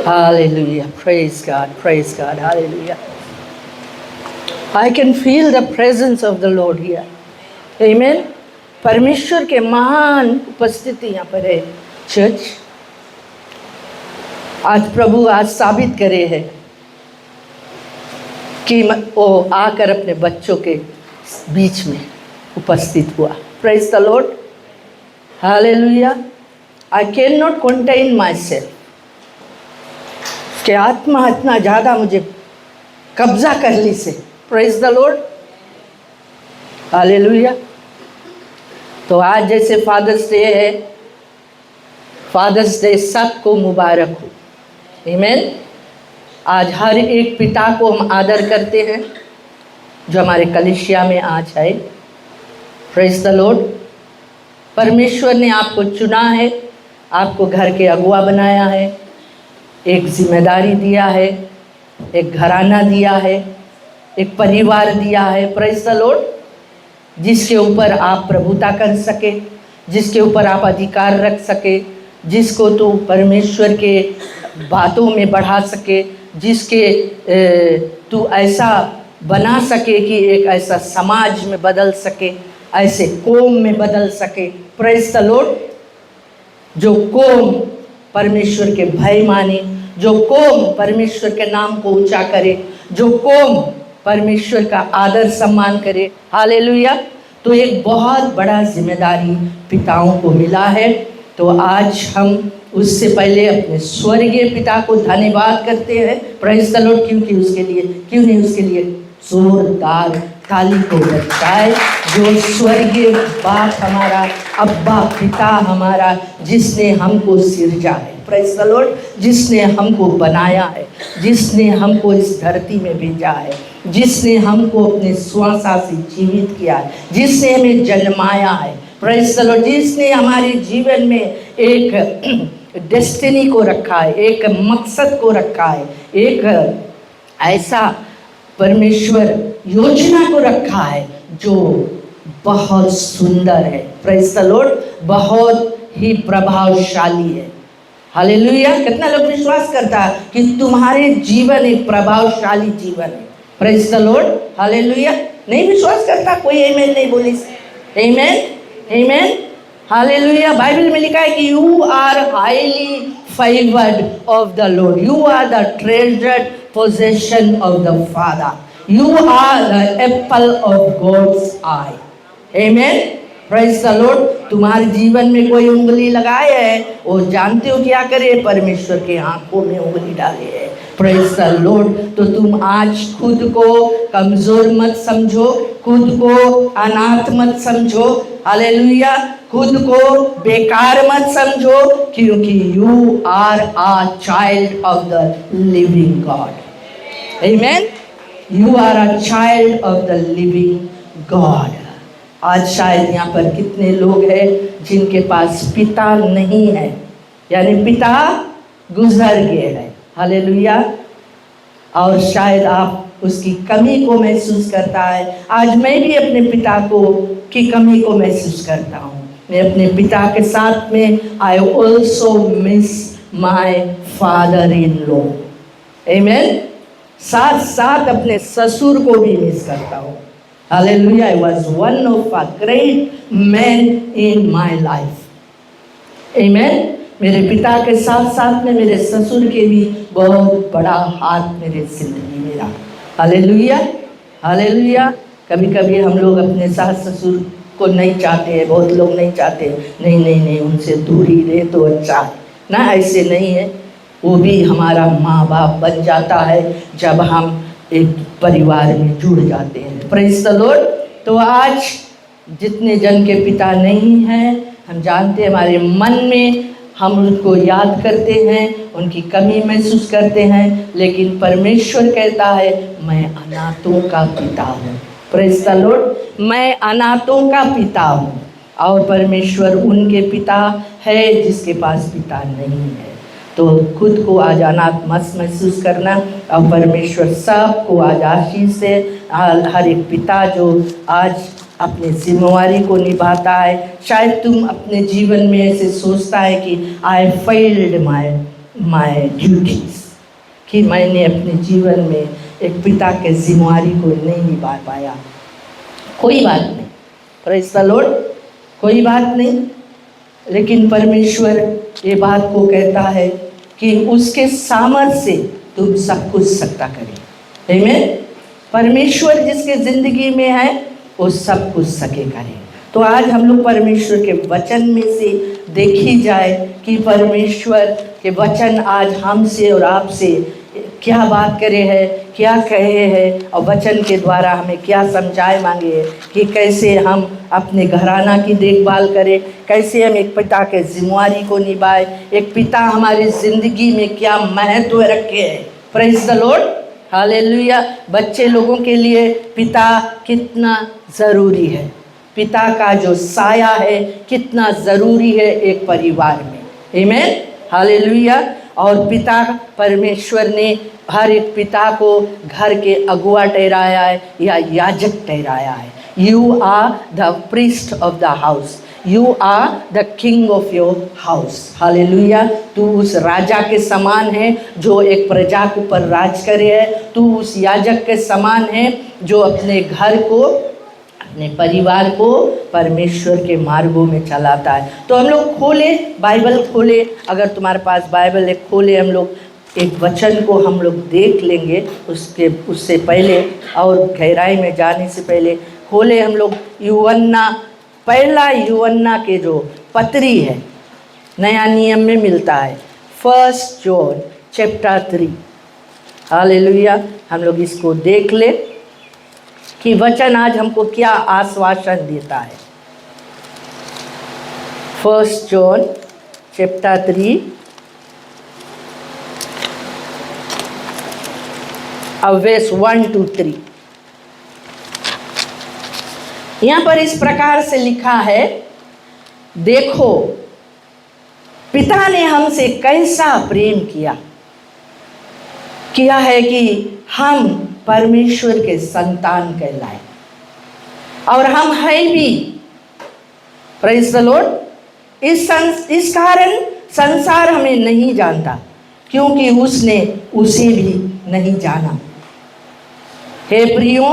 Hallelujah. Praise God. Praise God. Hallelujah. I can feel the presence of the Lord here. Amen. परमेश्वर के महान उपस्थिति यहाँ पर है चर्च। आज प्रभु आज साबित करे है कि वो आकर अपने बच्चों के बीच में उपस्थित हुआ। Praise the Lord. Hallelujah. I cannot contain myself. कि आत्मा इतना ज़्यादा मुझे कब्जा कर ली से। Praise the Lord. Hallelujah. तो आज जैसे फादर्स डे है, फादर्स डे सबको मुबारक हो। आमीन। आज हर एक पिता को हम आदर करते हैं जो हमारे कलीसिया में आज है। Praise the Lord. परमेश्वर ने आपको चुना है, आपको घर के अगुआ बनाया है, एक जिम्मेदारी दिया है, एक घराना दिया है, एक परिवार दिया है। Praise the Lord. जिसके ऊपर आप प्रभुता कर सके, जिसके ऊपर आप अधिकार रख सके, जिसको तो परमेश्वर के बातों में बढ़ा सके, जिसके तू ऐसा बना सके कि एक ऐसा समाज में बदल सके, ऐसे कौम में बदल सके। Praise the Lord. जो कौम परमेश्वर के भय माने, जो कौम परमेश्वर के नाम को ऊंचा करे, जो कौम परमेश्वर का आदर सम्मान करे। हालेलुया। तो एक बहुत बड़ा जिम्मेदारी पिताओं को मिला है। तो आज हम उससे पहले अपने स्वर्गीय पिता को धन्यवाद करते हैं। Praise the Lord. क्यों नहीं उसके लिए जोरदार ताली को बजाए। जो स्वर्गीय बाप हमारा, अब्बा पिता हमारा, जिसने हमको सिरजा है। Praise the Lord. जिसने हमको बनाया है, जिसने हमको इस धरती में भेजा है, जिसने हमको अपने श्वासा से जीवित किया है, जिसने हमें जन्माया है। Praise the Lord. जिसने हमारे जीवन में एक डेस्टिनी को रखा है, एक मकसद को रखा है, एक ऐसा परमेश्वर योजना को रखा है जो बहुत सुंदर है। Praise the Lord. बहुत ही प्रभावशाली है। हालेलुया। कितना लोग विश्वास करता है कि तुम्हारे जीवन एक प्रभावशाली जीवन है। Praise the Lord. हालेलुया। नहीं विश्वास करता कोई आमीन नहीं बोली। आमीन आमीन। हालेलुया। बाइबल में लिखा है कि you are highly favoured of the Lord, you are the treasured possession of the Father, you are the apple of God's eye. आमीन। Praise the Lord. तुम्हारे जीवन में कोई उंगली लगाए है, वो जानते हो क्या करे? परमेश्वर के आंखों में उंगली डाले है। Praise the Lord. तो तुम आज खुद को कमजोर मत समझो, खुद को अनाथ मत समझो। हालेलुया। खुद को बेकार मत समझो, क्योंकि you are a child of the living God. आमीन। You are a child of the living God. आज शायद यहाँ पर कितने लोग हैं जिनके पास पिता नहीं है, यानी पिता गुजर गए हैं। हालेलुया। और शायद आप उसकी कमी को महसूस करता है। आज मैं भी अपने पिता की कमी को महसूस करता हूँ। मैं अपने पिता के साथ में I also miss my father in law. आमीन। साथ साथ अपने ससुर को भी मिस करता हूँ। Hallelujah. I was one of a great man in my life. Amen. मेरे पिता के साथ साथ में मेरे ससुर के भी बहुत बड़ा हाथ मेरे जिंदगी में रहा। हालेलुया। हालेलुया। कभी कभी हम लोग अपने सास ससुर को नहीं चाहते हैं, बहुत लोग नहीं चाहते। नहीं उनसे दूर ही रहे तो अच्छा है ना। ऐसे नहीं है, वो भी हमारा माँ बाप बन जाता है जब हम एक परिवार में जुड़ जाते हैं। Praise the Lord. तो आज जितने जन के पिता नहीं हैं, हम जानते हैं हमारे मन में हम उनको याद करते हैं, उनकी कमी महसूस करते हैं, लेकिन परमेश्वर कहता है मैं अनाथों का पिता हूँ। Praise the Lord. मैं अनाथों का पिता हूँ और परमेश्वर उनके पिता है जिसके पास पिता नहीं है। तो खुद को आज अनाथ मत महसूस करना और परमेश्वर सबको आज आशीष से हर एक पिता जो आज अपनी जिम्मेवारी को निभाता है। शायद तुम अपने जीवन में ऐसे सोचता है कि I failed my my duties, कि मैंने अपने जीवन में एक पिता के जिम्मेवारी को नहीं निभा पाया। कोई बात नहीं, प्रेज़ द लॉर्ड, कोई बात नहीं। लेकिन परमेश्वर ये बात को कहता है कि उसके सामर्थ्य से तुम सब कुछ सकता करे। आमीन। परमेश्वर जिसके ज़िंदगी में है वो सब कुछ सके करे। तो आज हम लोग परमेश्वर के वचन में से देखी जाए कि परमेश्वर के वचन आज हमसे और आपसे क्या बात करे है, क्या कहे है, और वचन के द्वारा हमें क्या समझाए मांगे है कि कैसे हम अपने घराना की देखभाल करें, कैसे हम एक पिता के जिम्मेवारी को निभाए, एक पिता हमारी ज़िंदगी में क्या महत्व रखे है। Praise the Lord, hallelujah. बच्चे लोगों के लिए पिता कितना ज़रूरी है, पिता का जो साया है कितना ज़रूरी है एक परिवार में। आमीन, हालेलुया। और पिता परमेश्वर ने हर एक पिता को घर के अगुआ ठहराया है या याजक ठहराया है। You are the priest of the house, you are the king of your house. Hallelujah. तू उस राजा के समान है जो एक प्रजा के ऊपर राज करे है। तू उस याजक के समान है जो अपने घर को, अपने परिवार को परमेश्वर के मार्गों में चलाता है। तो हम लोग खोले, बाइबल खोले, अगर तुम्हारे पास बाइबल है खोले, हम लोग एक वचन को हम लोग देख लेंगे। उससे पहले और गहराई में जाने से पहले खोले हम लोग यूहन्ना, पहला यूहन्ना के जो पत्री है, नया नियम में मिलता है, 1 जॉन चैप्टर 3। हालेलुया। हम लोग इसको देख ले कि वचन आज हमको क्या आश्वासन देता है। 1 जॉन चैप्टर 3 वर्स 1 to 3। यहाँ पर इस प्रकार से लिखा है, देखो पिता ने हमसे कैसा प्रेम किया है कि हम परमेश्वर के संतान कहलाए, और हम है भी। Praise the Lord. इस कारण संसार हमें नहीं जानता क्योंकि उसने उसे भी नहीं जाना। हे प्रियो,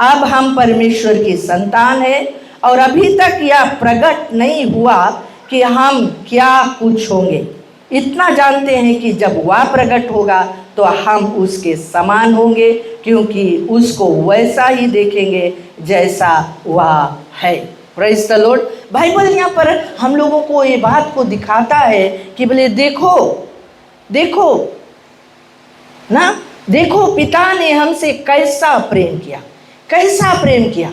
अब हम परमेश्वर की संतान हैं और अभी तक यह प्रकट नहीं हुआ कि हम क्या कुछ होंगे। इतना जानते हैं कि जब वह प्रकट होगा तो हम उसके समान होंगे, क्योंकि उसको वैसा ही देखेंगे जैसा वह है। Praise the Lord. बाइबल यहाँ पर हम लोगों को ये बात को दिखाता है कि बोले देखो ना, देखो पिता ने हमसे कैसा प्रेम किया।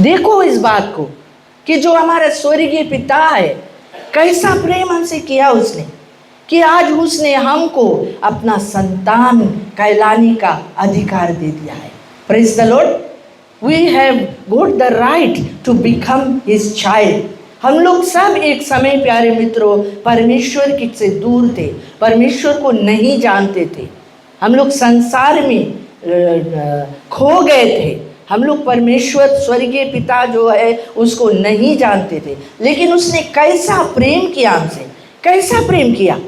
देखो इस बात को कि जो हमारा स्वर्गीय पिता है कैसा प्रेम हमसे किया उसने, कि आज उसने हमको अपना संतान कहलाने का अधिकार दे दिया है। Praise the Lord. We have got the right to become his child. हम लोग सब एक समय, प्यारे मित्रों, परमेश्वर से दूर थे, परमेश्वर को नहीं जानते थे। हम लोग संसार में खो गए थे। हम लोग परमेश्वर स्वर्गीय पिता जो है उसको नहीं जानते थे। लेकिन उसने कैसा प्रेम किया हमसे, कैसा प्रेम किया।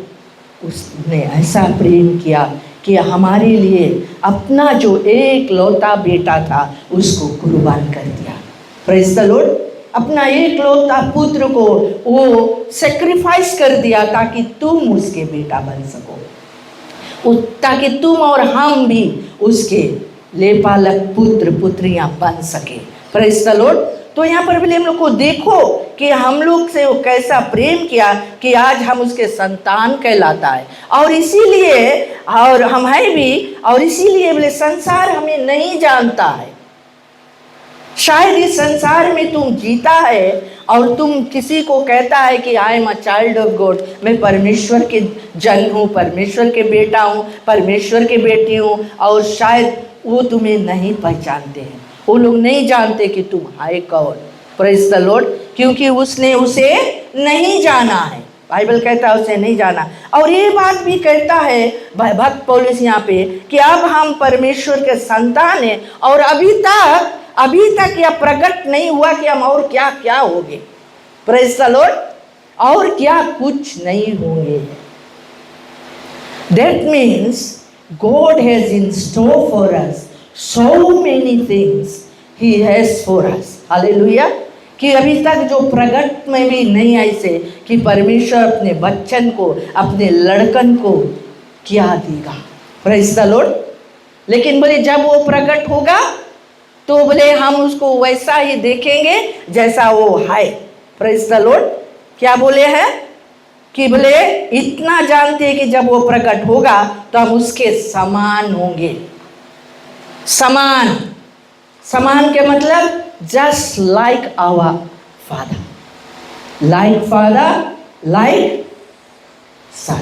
उसने ऐसा प्रेम किया कि हमारे लिए अपना जो एक लौता बेटा था उसको कुर्बान कर दिया। Praise the Lord. अपना एक लौता पुत्र को वो सेक्रीफाइस कर दिया ताकि तुम उसके बेटा बन सको, ताकि तुम और हम भी उसके लेपालक पुत्र पुत्रियां बन सके। Praise the Lord. तो यहाँ पर भी हम लोग को देखो कि हम लोग से वो कैसा प्रेम किया कि आज हम उसके संतान कहलाता है, और इसीलिए, और हम है भी, और इसीलिए बोले संसार हमें नहीं जानता है। शायद इस संसार में तुम जीता है और तुम किसी को कहता है कि आई am a child of God, मैं परमेश्वर के जन हूँ, परमेश्वर के बेटा हूँ, परमेश्वर के बेटी हूँ, और शायद वो तुम्हें नहीं पहचानते हैं। वो लोग नहीं जानते कि तुम है कौन। Praise the Lord. क्योंकि उसने उसे नहीं जाना है। बाइबल कहता है उसे नहीं जाना। और ये बात भी कहता है भक्त पौलुस यहाँ पे कि अब हम परमेश्वर के संतान हैं और अभी तक यह प्रकट नहीं हुआ कि हम और क्या होंगे। Praise the Lord. और क्या कुछ नहीं होंगे। That means God has in store for us so many things He has for us. Hallelujah. कि अभी तक जो प्रगट में भी नहीं आई से कि परमेश्वर अपने बच्चन को, अपने लड़कन को क्या देगा. Praise the Lord. लेकिन बोले जब वो प्रकट होगा तो बोले हम उसको वैसा ही देखेंगे जैसा वो है. Praise the Lord. क्या बोले हैं कि बोले इतना जानते हैं कि जब वो प्रकट होगा तो हम उसके समान होंगे. समान. समान के मतलब just like our father. Like father, like son.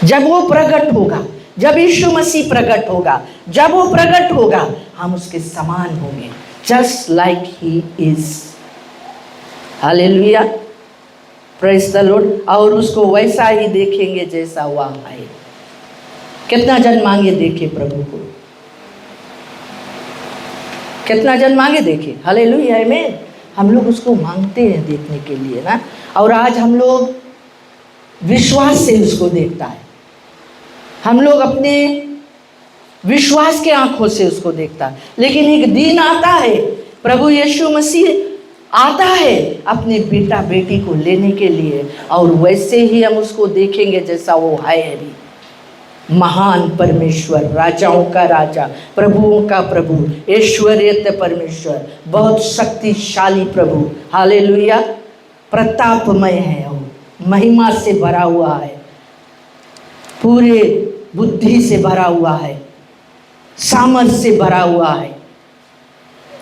जब वो प्रकट होगा, जब यीशु मसीह प्रकट होगा, जब वो प्रकट होगा हम उसके समान होंगे. Just like he is. Hallelujah. Praise the Lord. और उसको वैसा ही देखेंगे जैसा वह है. कितना जन मांगे देखे प्रभु को. कितना जन मांगे देखे. हालेलुया. आमीन. हम लोग उसको मांगते हैं देखने के लिए ना. और आज हम लोग विश्वास से उसको देखता है. हम लोग अपने विश्वास के आंखों से उसको देखता है. लेकिन एक दिन आता है प्रभु यीशु मसीह आता है अपने बेटा बेटी को लेने के लिए और वैसे ही हम उसको देखेंगे जैसा वो है अभी. महान परमेश्वर, राजाओं का राजा, प्रभुओं का प्रभु, ऐश्वर्य परमेश्वर, बहुत शक्तिशाली प्रभु. हालेलुया. प्रतापमय है और महिमा से भरा हुआ है, पूरे बुद्धि से भरा हुआ है, सामर्थ से भरा हुआ है.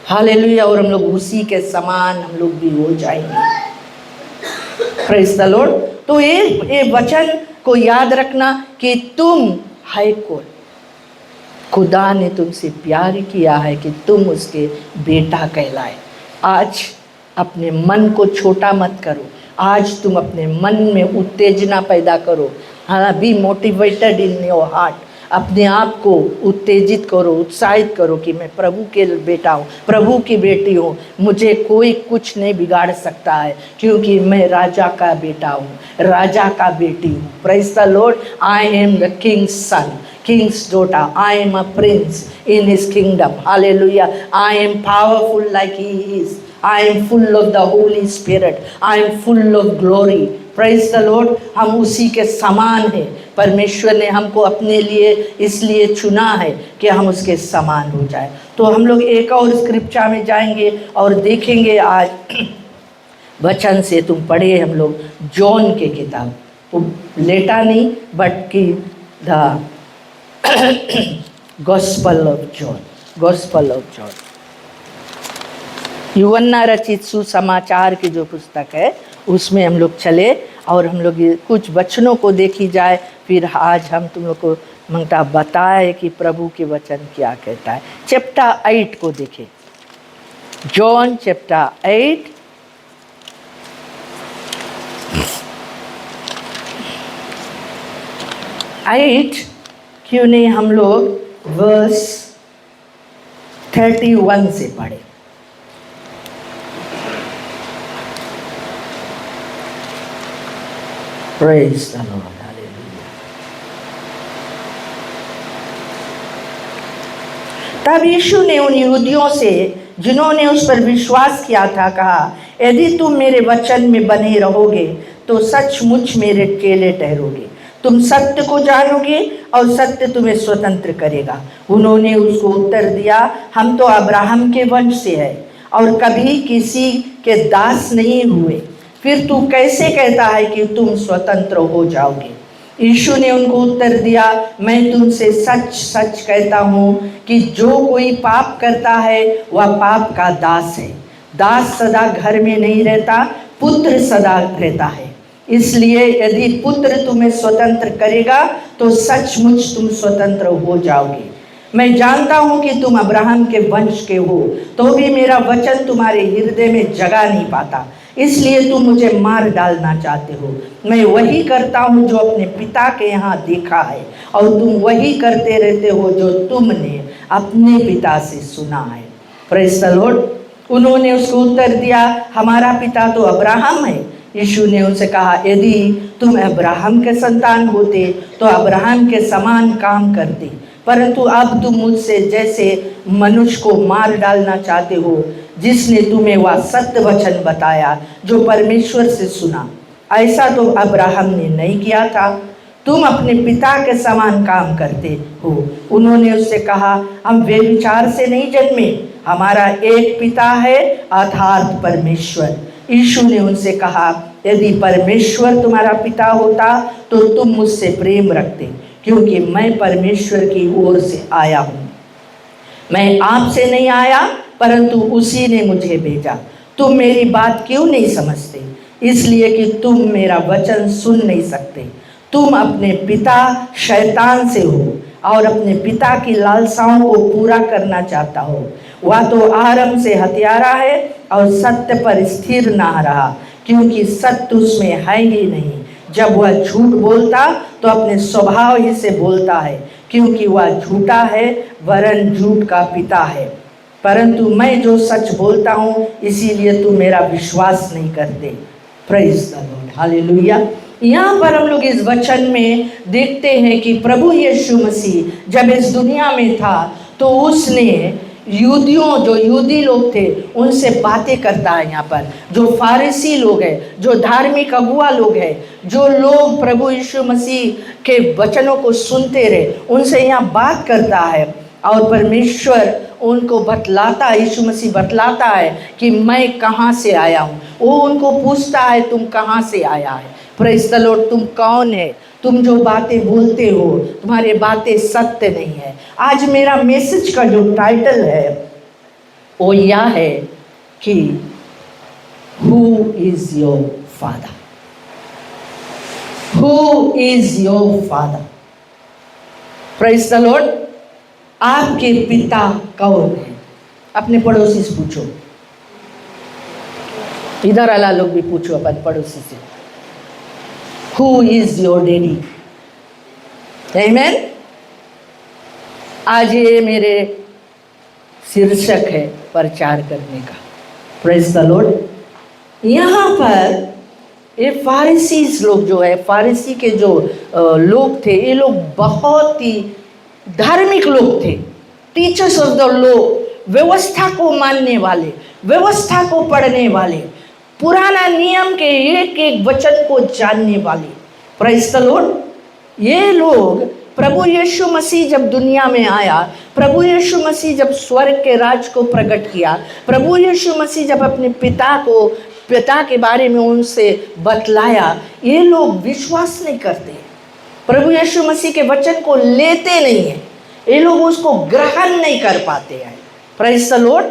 हालेलुया. और हम लोग उसी के समान हम लोग भी हो जाएंगे. Praise the Lord. तो ये वचन को याद रखना कि तुम है कौन. खुदा ने तुमसे प्यार किया है कि तुम उसके बेटा कहलाए. आज अपने मन को छोटा मत करो. आज तुम अपने मन में उत्तेजना पैदा करो. हाँ, be motivated in your heart. अपने आप को उत्तेजित करो, उत्साहित करो कि मैं प्रभु के बेटा हूँ, प्रभु की बेटी हूँ. मुझे कोई कुछ नहीं बिगाड़ सकता है क्योंकि मैं राजा का बेटा हूँ, राजा का बेटी हूँ. Praise the Lord. I am the king's son, king's daughter. I am a prince in his kingdom. Hallelujah. I am powerful like he is. I am full of the Holy Spirit. I am full of glory. Praise the Lord. हम उसी के समान हैं. परमेश्वर ने हमको अपने लिए इसलिए चुना है कि हम उसके समान हो जाए. तो हम लोग एक और स्क्रिप्चर में जाएंगे और देखेंगे. आज वचन से तुम पढ़े हम लोग जॉन के किताब. तो लेटा नहीं बट कि the gospel of John. Gospel of John यूहन्ना रचित सुसमाचार की जो पुस्तक है उसमें हम लोग चले और हम लोग कुछ वचनों को देखी जाए. फिर आज हम तुम लोग को मंगता बताए कि प्रभु के वचन क्या कहता है. चैप्टर 8 को देखें. जॉन चैप्टर 8 क्यों नहीं हम लोग वर्स 31 से पढ़े. Praise the Lord. Hallelujah. तब यीशु ने उन यहूदियों से जिन्होंने उस पर विश्वास किया था कहा, यदि तुम मेरे वचन में बने रहोगे तो सचमुच मेरे चेले ठहरोगे. तुम सत्य को जानोगे और सत्य तुम्हें स्वतंत्र करेगा. उन्होंने उसको उत्तर दिया, हम तो अब्राहम के वंश से है और कभी किसी के दास नहीं हुए. फिर तू कैसे कहता है कि तुम स्वतंत्र हो जाओगे. यीशु ने उनको उत्तर दिया, मैं तुमसे सच सच कहता हूँ कि जो कोई पाप करता है वह पाप का दास है. दास सदा घर में नहीं रहता, पुत्र सदा रहता है. इसलिए यदि पुत्र तुम्हें स्वतंत्र करेगा तो सचमुच तुम स्वतंत्र हो जाओगे. मैं जानता हूँ कि तुम अब्राहम के वंश के हो, तो भी मेरा वचन तुम्हारे हृदय में जगह नहीं पाता, इसलिए तुम मुझे मार डालना चाहते हो. मैं वही करता हूँ जो अपने पिता के यहाँ देखा है और तुम वही करते रहते हो जो तुमने अपने पिता से सुना है. Praise the Lord. उन्होंने उसको उत्तर दिया, हमारा पिता तो अब्राहम है. यीशु ने उनसे कहा, यदि तुम अब्राहम के संतान होते तो अब्राहम के समान काम करते, परंतु अब तुम मुझसे जैसे मनुष्य को मार डालना चाहते हो, जिसने तुम्हें वह सत्य वचन बताया जो परमेश्वर से सुना। ऐसा तो अब्राहम ने नहीं किया था। तुम अपने पिता के समान काम करते हो। उन्होंने उससे कहा, हम व्यभिचार से नहीं जन्मे, हमारा एक पिता है अर्थात परमेश्वर। यीशु ने उनसे कहा, यदि परमेश्वर तुम्हारा पिता होता तो तुम मुझसे प्रेम रखते, क्योंकि मैं परमेश्वर की ओर से आया हूँ। मैं आपसे नहीं आया, परंतु उसी ने मुझे भेजा। तुम मेरी बात क्यों नहीं समझते? इसलिए कि तुम मेरा वचन सुन नहीं सकते। तुम अपने पिता शैतान से हो और अपने पिता की लालसाओं को पूरा करना चाहता हो। वह तो आरंभ से हत्यारा है और सत्य पर स्थिर ना रहा, क्योंकि सत्य उसमें है ही नहीं। जब वह झूठ बोलता तो अपने स्वभाव ही से बोलता है, क्योंकि वह झूठा है वरन झूठ का पिता है। परंतु मैं जो सच बोलता हूँ, इसीलिए तुम मेरा विश्वास नहीं करते। Praise the Lord, hallelujah. यहाँ पर हम लोग इस वचन में देखते हैं कि प्रभु यीशु मसीह जब इस दुनिया में था तो उसने जो यहूदी लोग थे उनसे बातें करता है। यहाँ पर जो फारिसी लोग हैं, जो धार्मिक अगुआ लोग हैं, जो लोग प्रभु यीशु मसीह के वचनों को सुनते रहे, उनसे यहाँ बात करता है। और परमेश्वर उनको बतलाता है, यीशु मसीह बतलाता है कि मैं कहाँ से आया हूँ। वो उनको पूछता है, तुम कहाँ से आया है? प्रेज़ द लॉर्ड, तुम कौन है? तुम जो बातें बोलते हो, तुम्हारे बातें सत्य नहीं है। आज मेरा मैसेज का जो टाइटल है वो यह है कि who is your father? Who is your father? Praise the Lord. आपके पिता कौन है? अपने पड़ोसी से पूछो, इधर वाला लोग भी पूछो अपन पड़ोसी से, हु इज योर डैडी? आमेन। आज ये मेरे शीर्षक है प्रचार करने का। Praise the Lord. यहाँ पर ये फारिसीज लोग जो है, फारिसी के जो लोग थे, ये लोग बहुत ही धार्मिक लोग थे, टीचर्स ऑफ द लॉ, व्यवस्था को मानने वाले, व्यवस्था को पढ़ने वाले, पुराना नियम के एक एक वचन को जानने वाले। Praise the Lord. ये लोग प्रभु यीशु मसीह जब दुनिया में आया, प्रभु यीशु मसीह जब स्वर्ग के राज को प्रकट किया, प्रभु यीशु मसीह जब अपने पिता के बारे में उनसे बतलाया, ये लोग विश्वास नहीं करते, प्रभु यीशु मसीह के वचन को लेते नहीं हैं, ये लोग उसको ग्रहण नहीं कर पाते हैं। Praise the Lord,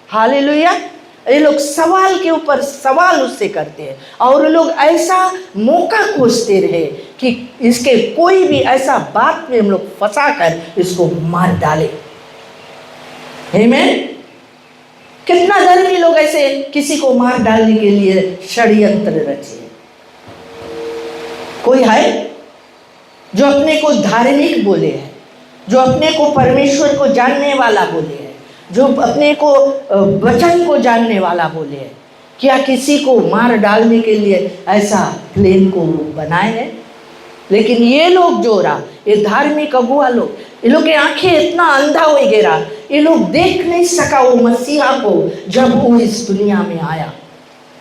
hallelujah. ये लोग सवाल के ऊपर सवाल उससे करते हैं और लोग ऐसा मौका खोजते रहे कि इसके कोई भी ऐसा बात में हम लोग फंसा कर इसको मार डाले। आमीन। कितना धर्मी लोग ऐसे किसी को मार डालने के लिए षड्यंत्र रचे। कोई है जो अपने को धार्मिक बोले है, जो अपने को परमेश्वर को जानने वाला बोले है, जो अपने को वचन को जानने वाला बोले है? क्या किसी को मार डालने के लिए ऐसा प्लेन को बनाए हैं? लेकिन ये लोग जो रहा, ये धार्मिक अगुआ लोग, ये लोग की आंखें इतना अंधा हो गया, ये लोग देख नहीं सका वो मसीहा को जब वो इस दुनिया में आया।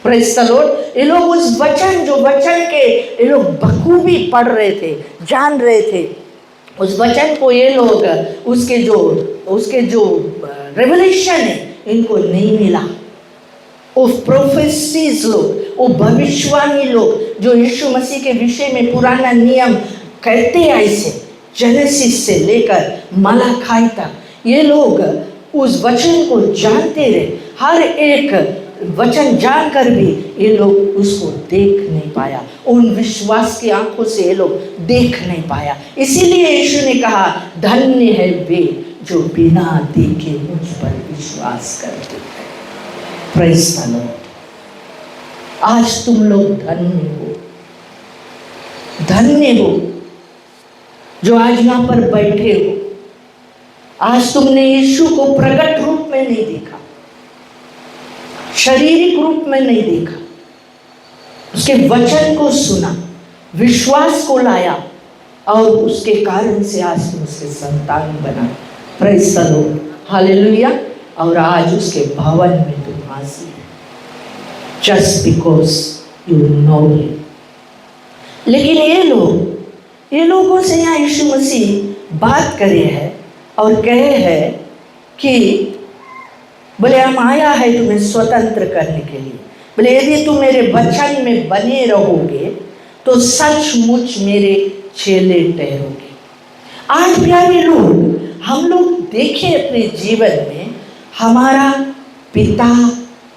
Praise the Lord. ये लोग उस वचन, जो वचन के ये लोग बखूबी पढ़ रहे थे, जान रहे थे, उस वचन को ये लोग उसके जो रेवलेशन है इनको नहीं मिला। वो प्रोफेसीज लोग, वो भविष्यवाणी लोग जो यीशु मसीह के विषय में पुराना नियम कहते हैं, ऐसे जेनेसिस से लेकर मलाखाई तक, ये लोग उस वचन को जानते रहे। हर एक वचन जानकर भी ये लोग उसको देख नहीं पाया, उन विश्वास की आंखों से ये लोग देख नहीं पाया। इसीलिए यीशु ने कहा, धन्य है वे जो बिना देखे मुझ पर विश्वास करते हैं। Praise the Lord. आज तुम लोग धन्य हो, धन्य हो जो आज यहाँ पर बैठे हो। आज तुमने यीशु को प्रकट रूप में नहीं देखा, शारीरिक रूप में नहीं देखा, उसके वचन को सुना, विश्वास को लाया और उसके कारण से आज तुम उसके संतान बना। Praise the Lord, hallelujah. और आज उसके भवन में तुम हाजिर है, just because you know him. लेकिन ये लोगों से यहाँ यीशु मसीह बात करे है और कहे है कि बोले हम आया है तुम्हें स्वतंत्र करने के लिए। बोले यदि तुम मेरे वचन में बने रहोगे तो सचमुच मेरे चेले ठहरोगे। आज प्यारे लोग, हम लोग देखें अपने जीवन में हमारा पिता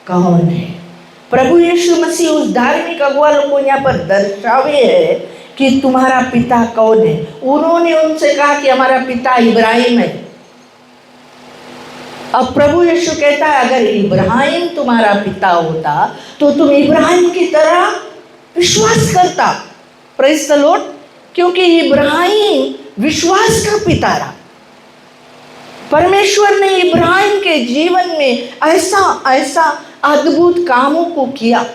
कौन है। प्रभु यीशु मसीह उस धार्मिक अगुवा लोग को यहाँ पर दर्शावे है कि तुम्हारा पिता कौन है। उन्होंने उनसे कहा कि हमारा पिता इब्राहिम है। अब प्रभु यीशु कहता है अगर इब्राहिम तुम्हारा पिता होता तो तुम इब्राहिम की तरह विश्वास करता। प्रेज़ द लॉर्ड, क्योंकि इब्राहिम विश्वास का पिता रहा। परमेश्वर ने इब्राहिम के जीवन में ऐसा अद्भुत कामों को किया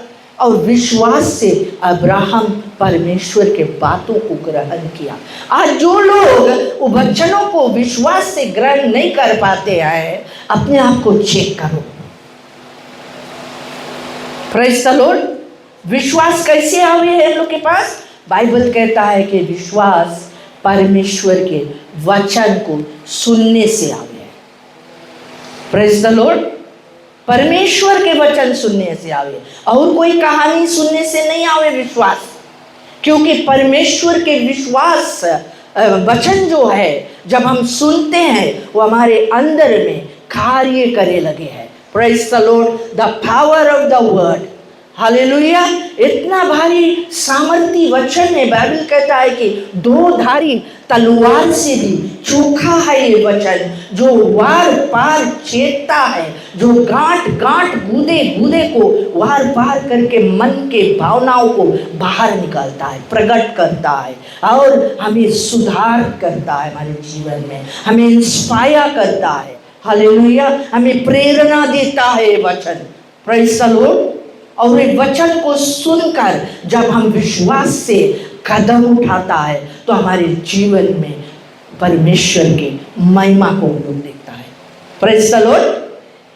और विश्वास से अब्राहम परमेश्वर के बातों को ग्रहण किया। आज जो लोग वचनों को विश्वास से ग्रहण नहीं कर पाते हैं, अपने आप को चेक करो। प्रेज़ द लॉर्ड, विश्वास कैसे आवे है हम लोग के पास? बाइबल कहता है कि विश्वास परमेश्वर के वचन को सुनने से आवे है। प्रेज़ द लॉर्ड, परमेश्वर के वचन सुनने से आवे, और कोई कहानी सुनने से नहीं आवे विश्वास। क्योंकि परमेश्वर के विश्वास वचन जो है जब हम सुनते हैं वो हमारे अंदर में कार्य करे लगे हैं। Praise the Lord, the power of the word, hallelujah. इतना भारी सामर्थी वचन है। बाइबल कहता है कि दो धारी तलवार से भी चोखा है ये वचन, जो वार पार छेदता है, जो गांठ गांठ गूदे गूदे को वार पार करके मन के भावनाओं को बाहर निकालता है, प्रकट करता है और हमें सुधार करता है, हमारे जीवन में हमें इंस्पायर करता है। हालेलुया, हमें प्रेरणा देता है ये वचन। Praise the Lord. और ये वचन को सुनकर जब हम विश्वास से कदम उठाता है तो हमारे जीवन में परमेश्वर की महिमा को हम लोग देखता है। प्रेज़ द लॉर्ड,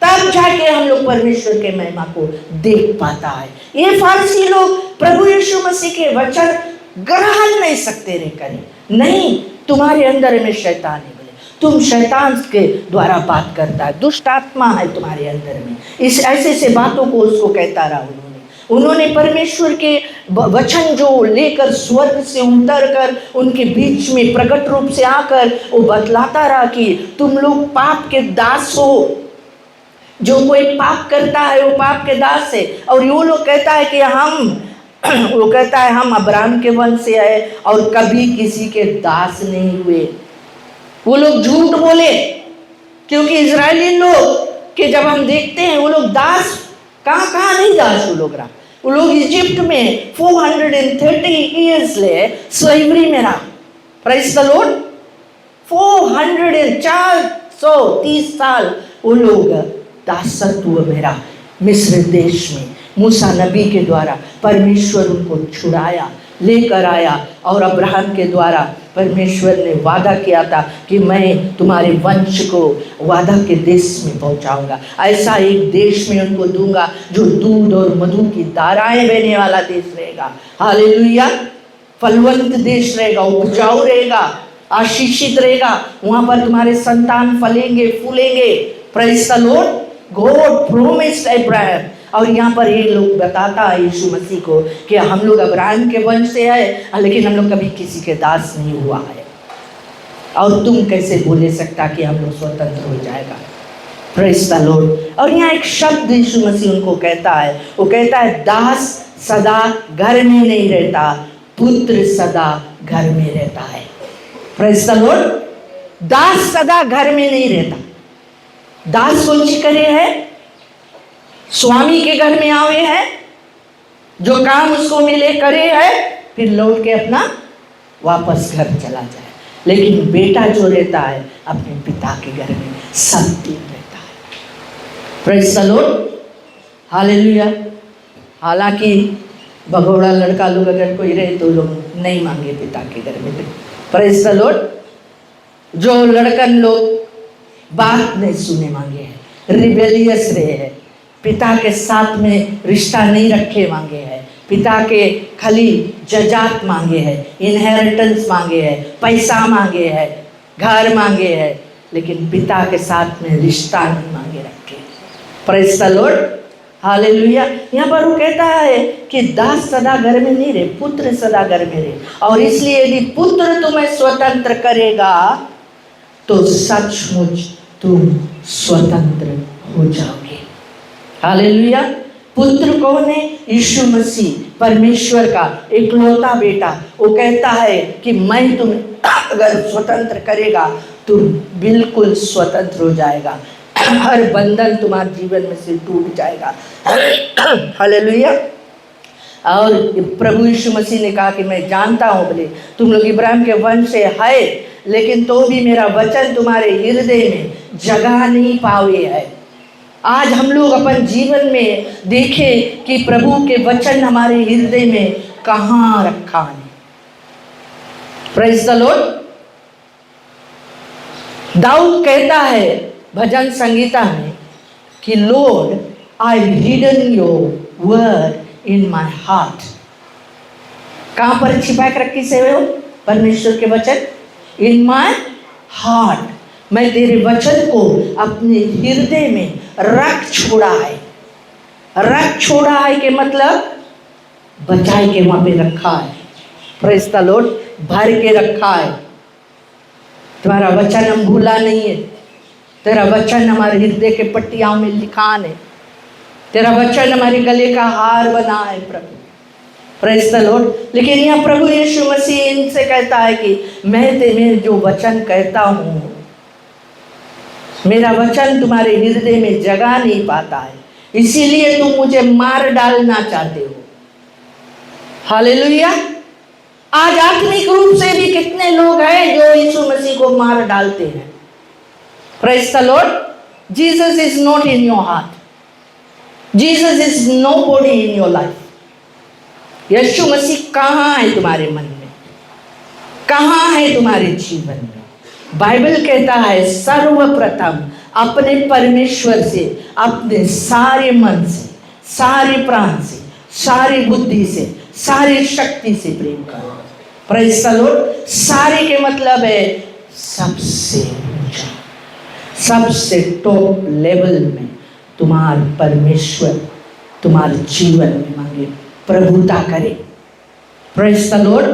तब जाके हम लोग परमेश्वर के महिमा को देख पाता है। ये फारसी लोग प्रभु यीशु मसीह के वचन ग्रहण नहीं सकते रे करें। नहीं, तुम्हारे अंदर में शैतान है, तुम शैतान के द्वारा बात करता है, दुष्ट आत्मा है तुम्हारे अंदर में। इस ऐसे बातों को उसको कहता रहा। उन्होंने परमेश्वर के वचन जो लेकर स्वर्ग से उतर कर उनके बीच में प्रकट रूप से आकर वो बतलाता रहा कि तुम लोग पाप के दास हो। जो कोई पाप करता है वो पाप के दास है। और वो लोग कहता है कि वो कहता है हम अब्राहम के वंश से आए और कभी किसी के दास नहीं हुए। वो लोग झूठ बोले, क्योंकि इजरायली लोग के जब हम देखते हैं वो लोग दास कहाँ नहीं दास वो लोग इजिप्ट में 430 ईयर्स ले स्लेवरी में रहा। प्रेज़ द लॉर्ड, 430 साल वो लोग दासत्व में रहा मिस्र देश में। मूसा नबी के द्वारा परमेश्वर उनको छुड़ाया, लेकर आया और अब्राहम के द्वारा परमेश्वर ने वादा किया था कि मैं तुम्हारे वंश को वादा के देश में पहुंचाऊंगा। ऐसा एक देश में उनको दूंगा जो दूध और मधु की धाराएं बहने वाला देश रहेगा। हालेलुया, फलवंत देश रहेगा, उपजाऊ रहेगा, आशीषित रहेगा। वहां पर तुम्हारे संतान फलेंगे फूलेंगे। Praise the Lord, God promised Abraham. और यहाँ पर ये लोग बताता है यीशु मसीह को कि हम लोग अब्राहम के वंश से आए, लेकिन हम लोग कभी किसी के दास नहीं हुआ है। और तुम कैसे बोले सकता कि हम लोग स्वतंत्र हो जाएगा। Praise the Lord. और यहाँ एक शब्द यीशु मसीह उनको कहता है, वो कहता है दास सदा घर में नहीं रहता, पुत्र सदा घर में रहता है। प्रेज़ द लॉर्ड, दास सदा घर में नहीं रहता। दास कौन सी करे है? स्वामी के घर में आवे है, जो काम उसको मिले करे है, फिर लौट के अपना वापस घर चला जाए। लेकिन बेटा जो रहता है अपने पिता के घर में सब दिन रहता है। Praise the Lord, hallelujah. हालांकि भगोड़ा लड़का लोग अगर कोई रहे तो लोग नहीं मांगे पिता के घर में। Praise the Lord. जो लड़कन लोग बात नहीं सुने मांगे हैं, रिबेलियस रहे हैं, पिता के साथ में रिश्ता नहीं रखे मांगे हैं, पिता के खाली जजात मांगे हैं, इनहेरिटेंस मांगे हैं, पैसा मांगे हैं, घर मांगे हैं, लेकिन पिता के साथ में रिश्ता नहीं मांगे रखे। Praise the Lord, hallelujah. यहाँ पर वो कहता है कि दास सदा घर में नहीं रहे, पुत्र सदा घर में रहे। और इसलिए यदि पुत्र तुम्हें स्वतंत्र करेगा तो सचमुच तुम स्वतंत्र हो जाओगे। हालेलुया। पुत्र कौन है? यीशु मसीह, परमेश्वर का इकलौता बेटा। वो कहता है कि मैं तुम्हें अगर स्वतंत्र करेगा तो बिल्कुल स्वतंत्र हो जाएगा, हर बंधन तुम्हारे जीवन में से टूट जाएगा। हालेलुया। और प्रभु यीशु मसीह ने कहा कि मैं जानता हूँ बोले तुम लोग इब्राहिम के वंश से है, लेकिन तो भी मेरा वचन तुम्हारे हृदय में जगह नहीं पाए है। आज हम लोग अपन जीवन में देखें कि प्रभु के वचन हमारे हृदय में कहाँ रखा है। Praise the Lord. दाऊद कहता है भजन संगीता में कि Lord I hidden your word in my heart. कहाँ पर छिपा के रखी से हो? परमेश्वर के वचन। इन माय हार्ट, मैं तेरे वचन को अपने हृदय में रख छोड़ा है। रख छोड़ा है के मतलब बचाए के वहाँ पे रखा है। Praise the Lord. भर के रखा है। तुम्हारा वचन हम भूला नहीं है। तेरा वचन हमारे हृदय के पट्टियाँ में लिखान है। तेरा वचन हमारे गले का हार बना है प्रभु। Praise the Lord. लेकिन यह प्रभु यीशु मसीह इनसे कहता है कि मैं तुम्हें जो वचन कहता हूँ, मेरा वचन तुम्हारे हृदय में जगह नहीं पाता है, इसीलिए तुम मुझे मार डालना चाहते हो। हालेलुया। आज आत्मिक रूप से भी कितने लोग हैं जो यीशु मसीह को मार डालते हैं। Praise the Lord. Jesus is not in your heart. Jesus is nobody in your life. यीशु मसीह कहाँ है तुम्हारे मन में? कहाँ है तुम्हारे जीवन में? बाइबल कहता है सर्वप्रथम अपने परमेश्वर से, अपने सारे मन से, सारे प्राण से, सारी बुद्धि से, सारी शक्ति से प्रेम करो। Praise the Lord. सारे के मतलब है सबसे ऊंचा, सबसे टॉप लेवल में तुम्हारा परमेश्वर तुम्हारे जीवन में मांगे प्रभुता करे। Praise the Lord.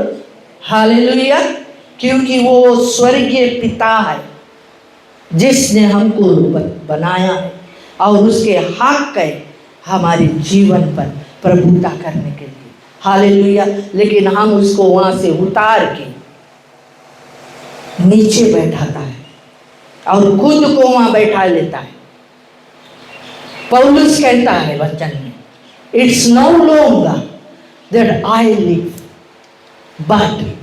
हालेलुया। क्योंकि वो स्वर्गीय पिता है जिसने हमको बनाया है और उसके हक है हमारे जीवन पर प्रभुता करने के लिए। हालेलुया। लेकिन हम उसको वहाँ से उतार के नीचे बैठाता है और खुद को वहाँ बैठा लेता है। पौलुस कहता है वचन में, it's no longer that I live but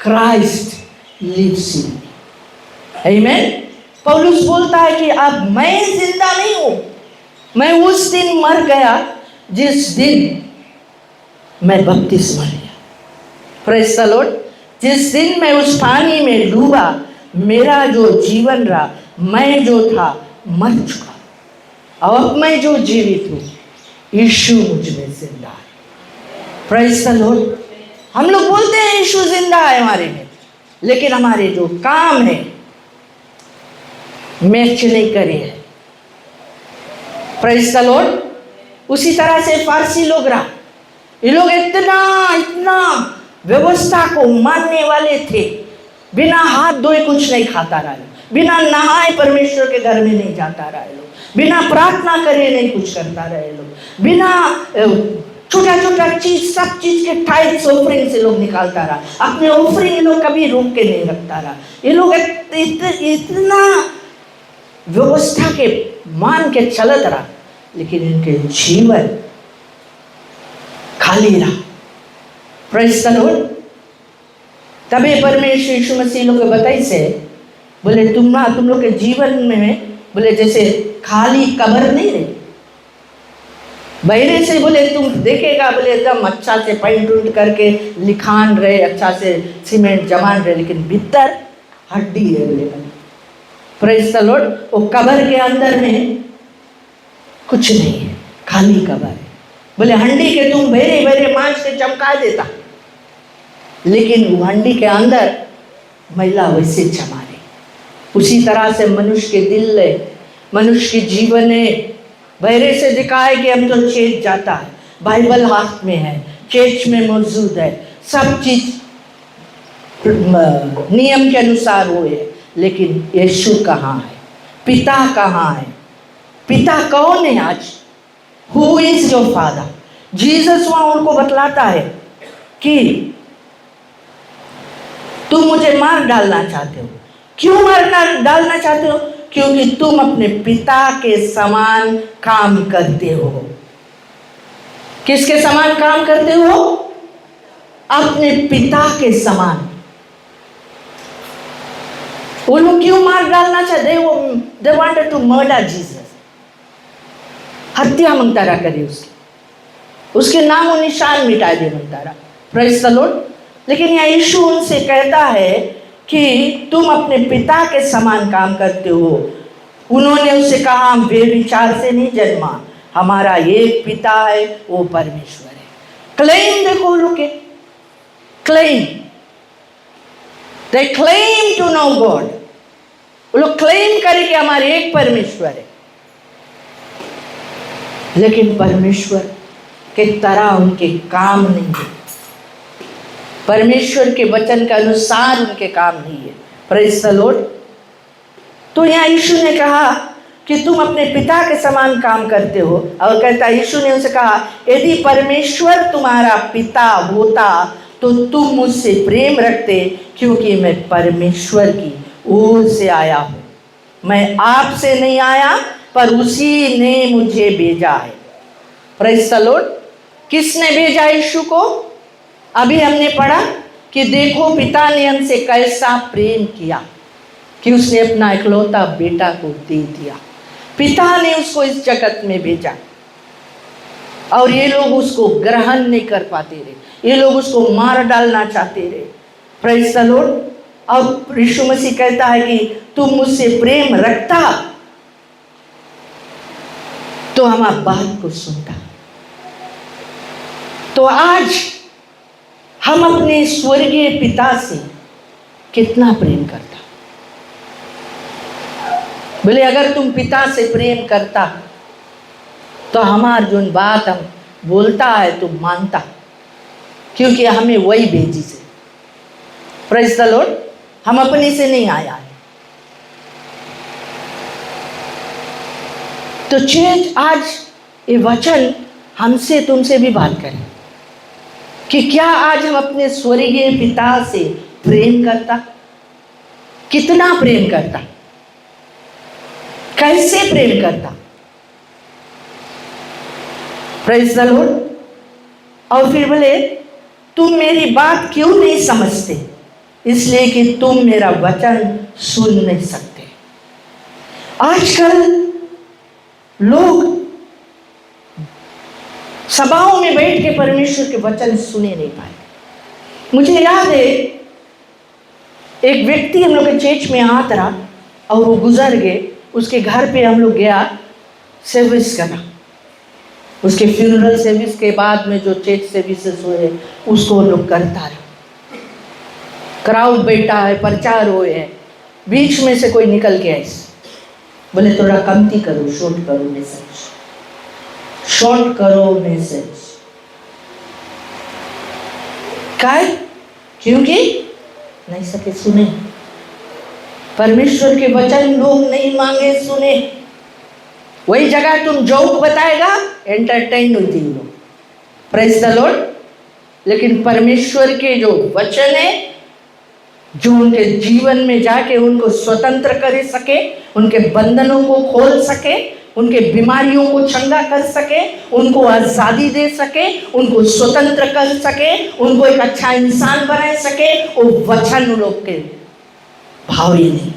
Christ lives in me. आमीन। पौलुस बोलता है कि अब मैं जिंदा नहीं हूं, मैं उस दिन मर गया जिस दिन मैं बपतिस्मा लिया। Praise the Lord. जिस दिन मैं उस पानी में डूबा, मेरा जो जीवन रहा, मैं जो था मर चुका, अब मैं जो जीवित हूँ यीशु मुझ में जिंदा है। Praise the Lord. हम लोग बोलते हैं यीशु जिंदा है हमारे में, लेकिन हमारे जो काम है मैच नहीं करे हैं। Praise the Lord. उसी तरह से फारसी लोग रहा, ये लोग इतना व्यवस्था को मानने वाले थे, बिना हाथ धोए कुछ नहीं खाता रहा, बिना नहाए परमेश्वर के घर में नहीं जाता रहा लोग, बिना प्रार्थना करे नहीं कुछ करता रहे लोग, बिना छोटा छोटा चीज सब चीज के टाइप्स ऑफरिंग से लोग निकालता रहा, अपने ऑफरिंग लोग कभी रोक के नहीं रखता रहा। ये लोग इतना व्यवस्था के मान के चलत रहा, लेकिन इनके जीवन खाली रहा। Praise the Lord. तभी परमेश्वर यीशु मसीह लोग के बताई से बोले तुम लोग के जीवन में बोले जैसे खाली कब्र नहीं रही, बहरे से बोले तुम देखेगा, बोले एकदम अच्छा से पेंट उंट करके लिखान रहे, अच्छा से सीमेंट जमान रहे, लेकिन भीतर हड्डी है बोले। Praise the Lord. वो कब्र के अंदर में कुछ नहीं है, खाली कब्र है। बोले हंडी के तुम बहरे बहरे मांस के चमका देता, लेकिन वो हंडी के अंदर मैला वैसे जमा रही। उसी तरह से मनुष्य के दिल है, मनुष्य के जीवन है। बहरे से दिखा है कि हम तो चेत जाता है, बाइबल हाथ में है, चर्च में मौजूद है, सब चीज नियम के अनुसार हुए, लेकिन यीशु कहाँ है? पिता कहाँ है? पिता कौन है आज? Who is your father? Jesus वहां उनको बतलाता है कि तुम मुझे मार डालना चाहते हो। क्यों मार डालना चाहते हो? क्योंकि तुम अपने पिता के समान काम करते हो। किसके समान काम करते हो? अपने पिता के समान। वो लोग क्यों मार डालना चाहते? They wanted to murder Jesus. हत्या मंगतारा करी उसके नाम और निशान मिटा दे मंगतारा। Praise the Lord. लेकिन यहाँ यीशु उनसे कहता है कि तुम अपने पिता के समान काम करते हो। उन्होंने उससे कहा हम बेविचार से नहीं जन्मा, हमारा एक पिता है, वो परमेश्वर है। क्लेम देखो लोग के, claim, they claim to know God. वो लोग क्लेम करें कि हमारे एक परमेश्वर है, लेकिन परमेश्वर के तरह उनके काम नहीं है, परमेश्वर के वचन के अनुसार उनके काम नहीं है। Praise the Lord. तो यहाँ यीशु ने कहा कि तुम अपने पिता के समान काम करते हो, और कहता यीशु ने उनसे कहा यदि परमेश्वर तुम्हारा पिता होता तो तुम मुझसे प्रेम रखते, क्योंकि मैं परमेश्वर की ओर से आया हूँ। मैं आपसे नहीं आया, पर उसी ने मुझे भेजा है। Praise the Lord. किसने भेजा यीशु को? अभी हमने पढ़ा कि देखो पिता ने हमसे कैसा प्रेम किया कि उसने अपना इकलौता बेटा को दे दिया। पिता ने उसको इस जगत में भेजा, और ये लोग उसको ग्रहण नहीं कर पाते रहे, ये लोग उसको मार डालना चाहते रहे। Praise the Lord. और यीशु मसीह कहता है कि तुम मुझसे प्रेम रखता तो हमारी बात को सुनता। तो आज हम अपने स्वर्गीय पिता से कितना प्रेम करता? बोले अगर तुम पिता से प्रेम करता तो हमार जो बात हम बोलता है तुम मानता, क्योंकि हमें वही भेजी से। Praise the Lord. हम अपने से नहीं आया है। तो चर्च आज ये वचन हमसे तुमसे भी बात करें कि क्या आज हम अपने स्वर्गीय पिता से प्रेम करता? कितना प्रेम करता? कैसे प्रेम करता? Praise the Lord. और फिर बोले तुम मेरी बात क्यों नहीं समझते? इसलिए कि तुम मेरा वचन सुन नहीं सकते। आजकल लोग सभाओं में बैठ के परमेश्वर के वचन सुने नहीं पाए। मुझे याद है एक व्यक्ति हम लोग के चर्च में आता रहा और वो गुजर गए। उसके घर पे हम लोग गया, सर्विस करा। उसके फ्यूनरल सर्विस के बाद में जो चर्च सर्विसेज हुए उसको लोग करता रहा। क्राउड बैठा है, प्रचार हुए हैं, बीच में से कोई निकल के ऐसे बोले थोड़ा कमती करो, शॉर्ट करो मैसेज, शॉर्ट करो मैसेज। काय? क्योंकि नहीं सके सुने, परमेश्वर के वचन लोग नहीं मांगे सुने। वही जगह तुम जोक बताएगा, एंटरटेन होती लोग। Praise the Lord. लेकिन परमेश्वर के जो वचन है, जो उनके जीवन में जाके उनको स्वतंत्र कर सके, उनके बंधनों को खोल सके, उनके बीमारियों को चंगा कर सके, उनको आज़ादी दे सके, उनको स्वतंत्र कर सके, उनको एक अच्छा इंसान बना सके, वो वचन उन लोग के भाव ही नहीं।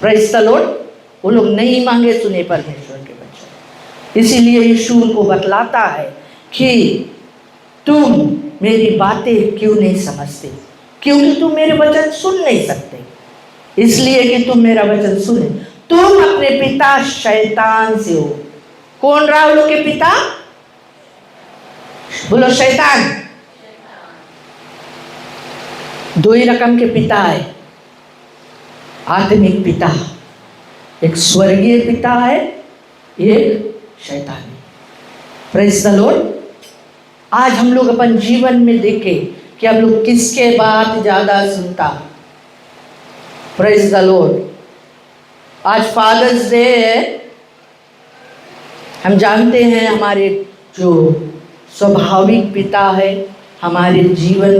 Praise the Lord. वो लोग नहीं मांगे सुने परमेश्वर के वचन। इसीलिए यीशु उनको बतलाता है कि तुम मेरी बातें क्यों नहीं समझते, क्योंकि तुम मेरे वचन सुन नहीं सकते। इसलिए कि तुम मेरा वचन सुने, तुम अपने पिता शैतान से हो। कौन रहा उनके पिता? बोलो शैतान। दो ही रकम के पिता है, आत्मिक पिता, एक स्वर्गीय पिता है, एक शैतानी। Praise the Lord. आज हम लोग अपन जीवन में देखें कि हम लोग किसके बात ज्यादा सुनता। Praise the Lord. आज फादर्स डे है। हम जानते हैं हमारे जो स्वाभाविक पिता है हमारे जीवन